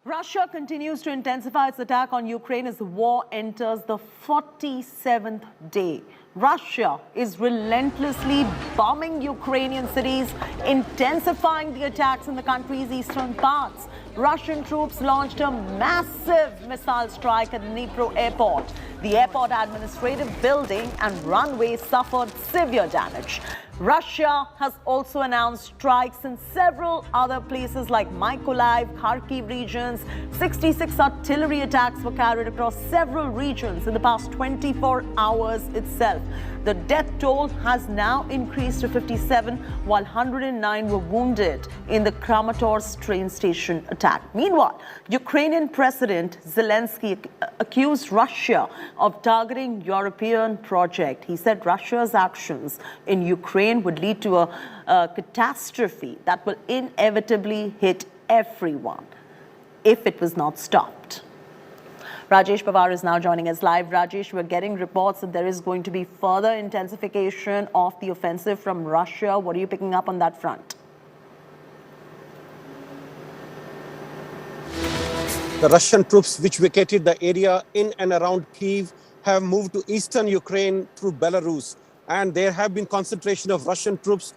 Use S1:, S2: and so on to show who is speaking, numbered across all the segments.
S1: Russia continues to intensify its attack on Ukraine as the war enters the 47th day. Russia is relentlessly bombing Ukrainian cities, intensifying the attacks in the country's eastern parts. Russian troops launched a massive missile strike at Dnipro airport. The airport administrative building and runway suffered severe damage. Russia has also announced strikes in several other places like Mykolaiv, Kharkiv regions. 66 artillery attacks were carried across several regions in the past 24 hours itself. The death toll has now increased to 57, while 109 were wounded in the Kramatorsk train station attack. Meanwhile, Ukrainian President Zelensky accused Russia of targeting European project. He said Russia's actions in Ukraine would lead to a catastrophe that will inevitably hit everyone if it was not stopped. Rajesh Pawar is now joining us live. Rajesh, we're getting reports that there is going to be further intensification of the offensive from Russia. What are you picking up on that front?
S2: The Russian troops which vacated the area in and around Kyiv have moved to eastern Ukraine through Belarus. And there have been concentration of Russian troops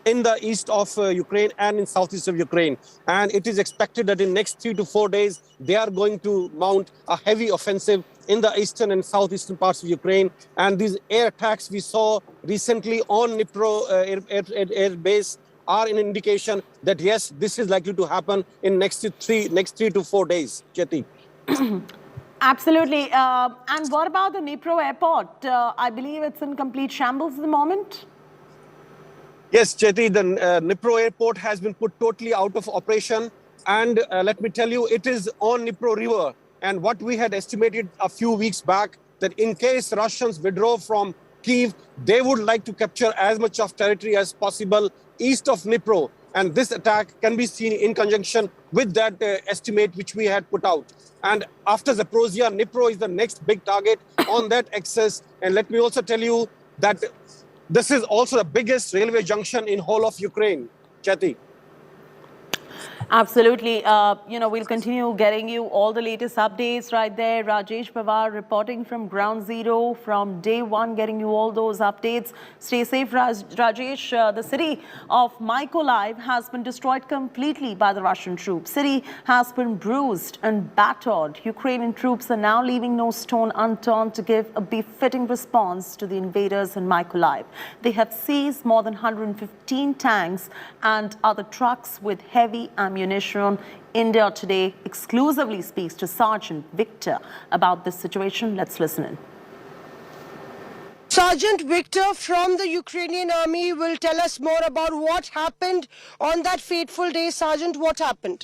S2: in the east of Ukraine and in southeast of Ukraine. And it is expected that in next 3 to 4 days, they are going to mount a heavy offensive in the eastern and southeastern parts of Ukraine. And these air attacks we saw recently on Dnipro air base are an indication that, yes, this is likely to happen in next 3 to 4 days. Jyoti.
S1: Absolutely. And what about the Dnipro airport? I believe it's in complete shambles at the moment.
S2: Yes, Jyoti, the Dnipro airport has been put totally out of operation. And let me tell you, it is on Dnipro River. And what we had estimated a few weeks back, that in case Russians withdraw from Kyiv, they would like to capture as much of territory as possible east of Dnipro. And this attack can be seen in conjunction with that estimate which we had put out. And after Zaporozhye, Dnipro is the next big target on that axis. And let me also tell you that this is also the biggest railway junction in whole of Ukraine. Jyoti.
S1: Absolutely. We'll continue getting you all the latest updates right there. Rajesh Pawar reporting from ground zero from day one, getting you all those updates. Stay safe, Rajesh. The city of Mykolaiv has been destroyed completely by the Russian troops. City has been bruised and battered. Ukrainian troops are now leaving no stone unturned to give a befitting response to the invaders in Mykolaiv. They have seized more than 115 tanks and other trucks with heavy ammunition. India Today exclusively speaks to Sergeant Victor about this situation. Let's listen in.
S3: Sergeant Victor from the Ukrainian army will tell us more about what happened on that fateful day. Sergeant, what happened?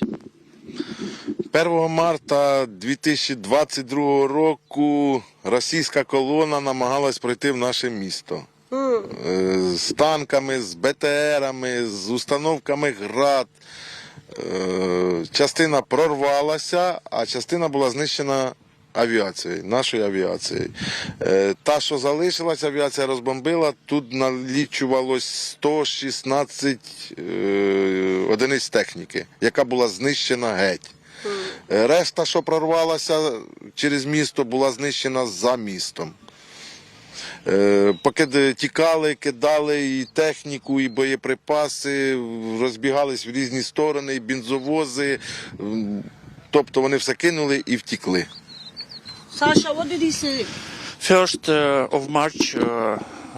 S4: 1 марта 2022 року російська колона намагалась пройти в наше місто. З танками, з БТРами, з установками ГРАД. Частина прорвалася, а частина була знищена авіацією, нашою авіацією. Та, що залишилась, авіація розбомбила, тут налічувалось 116 одиниць техніки, яка була знищена геть. Решта, що прорвалася через місто, була знищена за містом. Поки тікали, кидали і техніку, і боєприпаси, розбігались в різні сторони, і бензовози, тобто вони все кинули і втікли.
S3: Sasha, what did he say?
S5: 1st of March,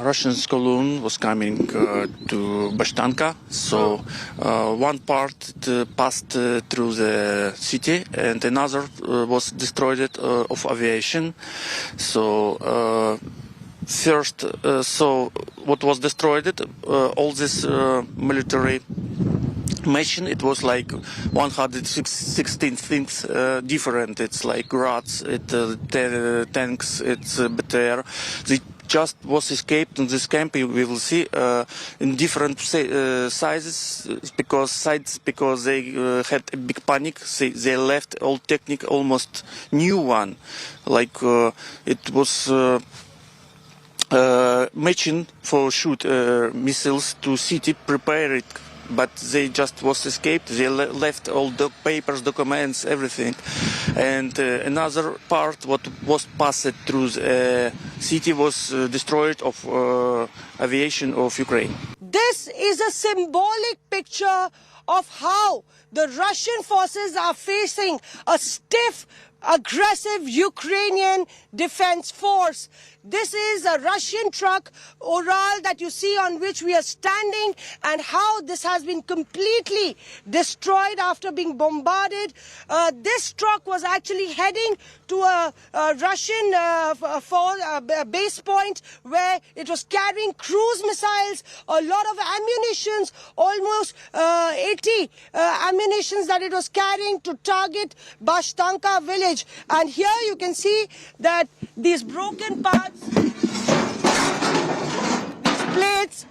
S5: Russian column was coming to Bashtanka, so one part passed through the city and another was destroyed of aviation. So first, so what was destroyed, all this military machine, it was like 116 things different. It's like grads, tanks, it's BTR. They just was escaped in this camp. We will see in different sizes because they had a big panic. They left old technique, almost new one, like it was. Machine for shoot missiles to city, prepare it but they just was escaped. They left all the papers, documents, everything. And another part, what was passed through the city, was destroyed of aviation of Ukraine.
S3: This is a symbolic picture of how the Russian forces are facing a stiff, aggressive Ukrainian defense force. This is a Russian truck, Ural, that you see on which we are standing, and how this has been completely destroyed after being bombarded. This truck was actually heading to a Russian base point where it was carrying cruise missiles, a lot of ammunitions, almost 80 ammunitions that it was carrying to target Bashtanka village. And here you can see that these broken parts, these plates,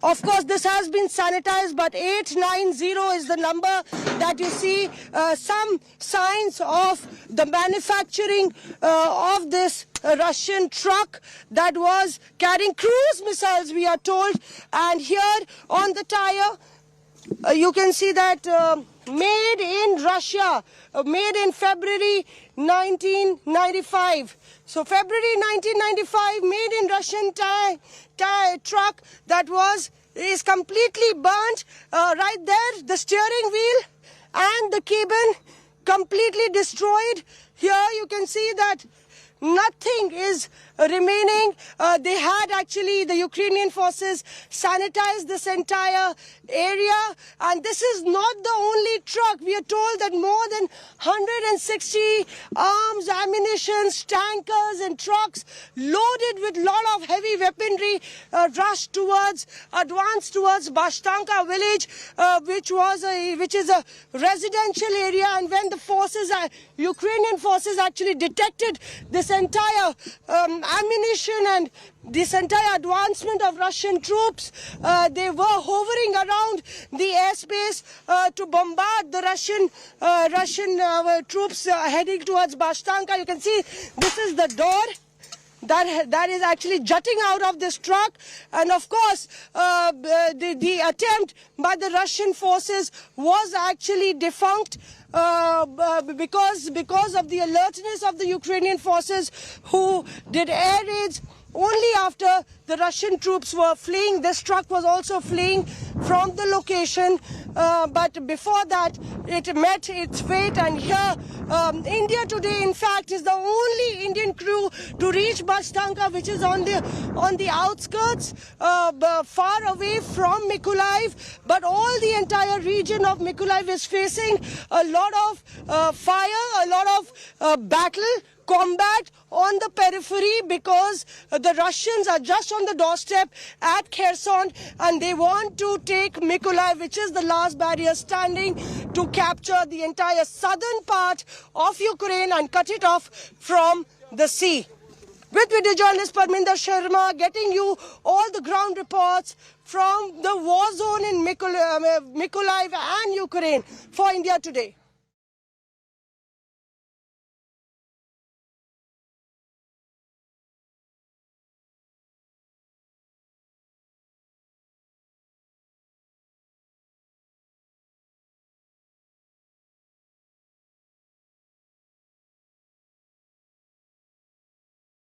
S3: of course this has been sanitized, but 890 is the number that you see. Some signs of the manufacturing of this Russian truck that was carrying cruise missiles, we are told. And here on the tire, you can see that made in Russia, made in February 1995. So February 1995, made in Russian truck that is completely burnt. Right there, the steering wheel and the cabin completely destroyed. Here you can see that nothing is remaining. They had actually, the Ukrainian forces, sanitized this entire area. And this is not the only truck. We are told that more than 160 arms, ammunition, tankers and trucks loaded with a lot of heavy weaponry advanced towards Bashtanka village, which is a residential area. And when the Ukrainian forces actually detected this entire ammunition and this entire advancement of Russian troops, they were hovering around the airspace to bombard the Russian troops heading towards Bashtanka. You can see this is the door that is actually jutting out of this truck. And of course, the attempt by the Russian forces was actually defunct because of the alertness of the Ukrainian forces, who did air raids only after the Russian troops were fleeing. This truck was also fleeing from the location, but before that it met its fate. And here India today, in fact, is the only Indian crew to reach Bashtanka, which is on the outskirts, far away from Mykolaiv. But all the entire region of Mykolaiv is facing a lot of fire, a lot of battle, combat on the periphery, because the Russians are just on the doorstep at Kherson, and they want to take Mykolaiv, which is the last barrier standing, to capture the entire southern part of Ukraine and cut it off from the sea. With video journalist Parminder Sharma, getting you all the ground reports from the war zone in Mykolaiv and Ukraine for India Today.